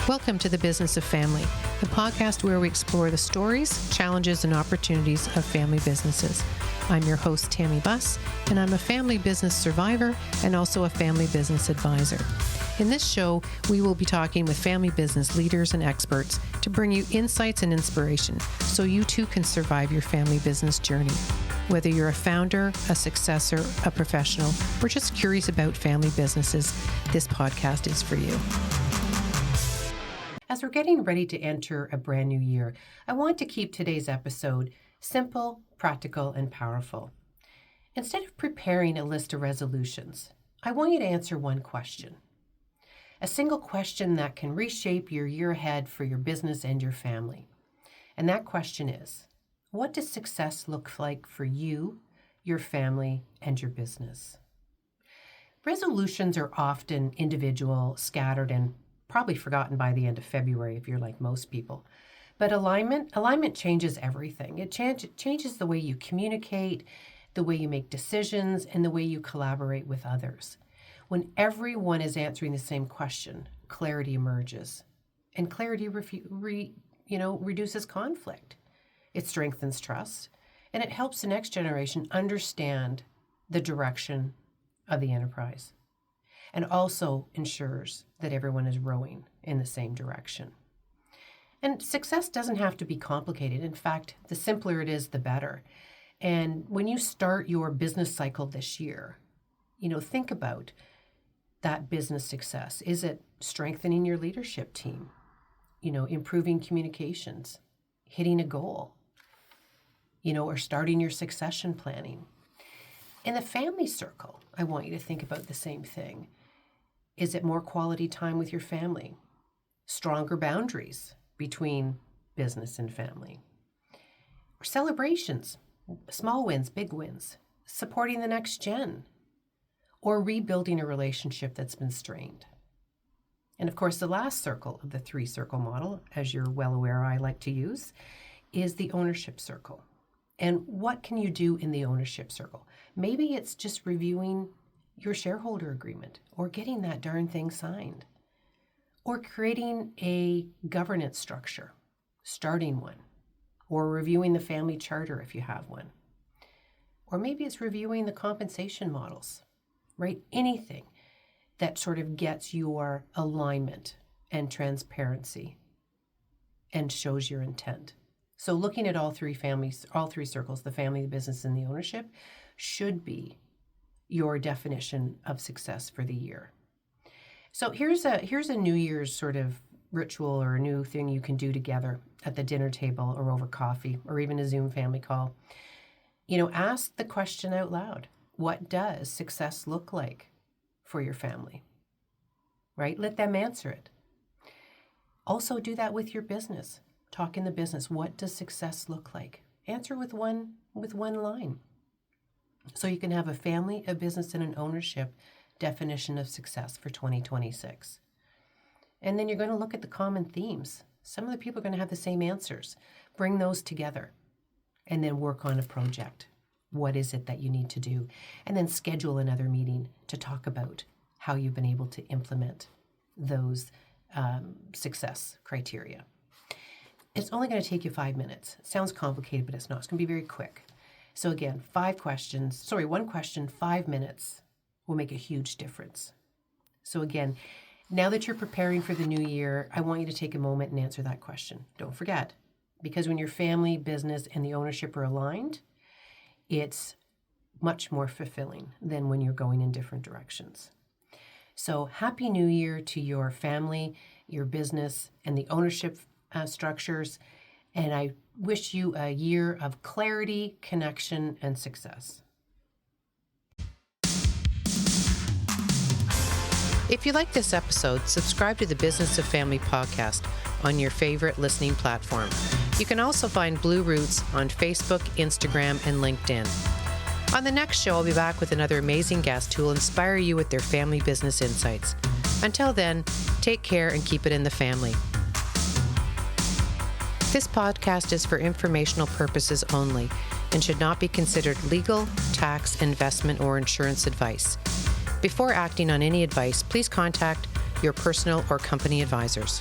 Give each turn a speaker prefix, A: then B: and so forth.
A: Welcome to The Business of Family, the podcast where we explore the stories, challenges, and opportunities of family businesses. I'm your host, Tammy Buss, and I'm a family business survivor and also a family business advisor. In this show, we will be talking with family business leaders and experts to bring you insights and inspiration so you too can survive your family business journey. Whether you're a founder, a successor, a professional, or just curious about family businesses, this podcast is for you. As we're getting ready to enter a brand new year, I want to keep today's episode simple, practical, and powerful. Instead of preparing a list of resolutions, I want you to answer one question. A single question that can reshape your year ahead for your business and your family. And that question is, what does success look like for you, your family, and your business? Resolutions are often individual, scattered, and probably forgotten by the end of February if you're like most people. But alignment changes everything. It changes the way you communicate, the way you make decisions, and the way you collaborate with others. When everyone is answering the same question, clarity emerges. And clarity reduces conflict. It strengthens trust, and it helps the next generation understand the direction of the enterprise, and also ensures that everyone is rowing in the same direction. And success doesn't have to be complicated. In fact, the simpler it is, the better. And when you start your business cycle this year, think about that business success. Is it strengthening your leadership team? Improving communications, hitting a goal, or starting your succession planning. In the family circle, I want you to think about the same thing. Is it more quality time with your family? Stronger boundaries between business and family? Or celebrations, small wins, big wins, supporting the next gen, or rebuilding a relationship that's been strained? And of course, the last circle of the three-circle model, as you're well aware I like to use, is the ownership circle. And what can you do in the ownership circle? Maybe it's just reviewing your shareholder agreement or getting that darn thing signed, or creating a governance structure, starting one, or reviewing the family charter if you have one. Or maybe it's reviewing the compensation models, right? Anything that sort of gets your alignment and transparency and shows your intent. So looking at all three circles, the family, the business, and the ownership, should be your definition of success for the year. So here's a New Year's sort of ritual or a new thing you can do together at the dinner table or over coffee or even a Zoom family call. Ask the question out loud. What does success look like for your family? Right? Let them answer it. Also do that with your business. Talk in the business. What does success look like? Answer with one line. So you can have a family, a business, and an ownership definition of success for 2026. And then you're going to look at the common themes. Some of the people are going to have the same answers. Bring those together and then work on a project. What is it that you need to do? And then schedule another meeting to talk about how you've been able to implement those success criteria. It's only going to take you 5 minutes. It sounds complicated, but it's not. It's going to be very quick. So again, one question, 5 minutes will make a huge difference. So again, now that you're preparing for the new year, I want you to take a moment and answer that question. Don't forget, because when your family, business, and the ownership are aligned, it's much more fulfilling than when you're going in different directions. So Happy New Year to your family, your business, and the ownership structures. And I wish you a year of clarity, connection, and success. If you like this episode, subscribe to the Business of Family podcast on your favorite listening platform. You can also find BlueRoots on Facebook, Instagram, and LinkedIn. On the next show, I'll be back with another amazing guest who will inspire you with their family business insights. Until then, take care and keep it in the family. This podcast is for informational purposes only and should not be considered legal, tax, investment, or insurance advice. Before acting on any advice, please contact your personal or company advisors.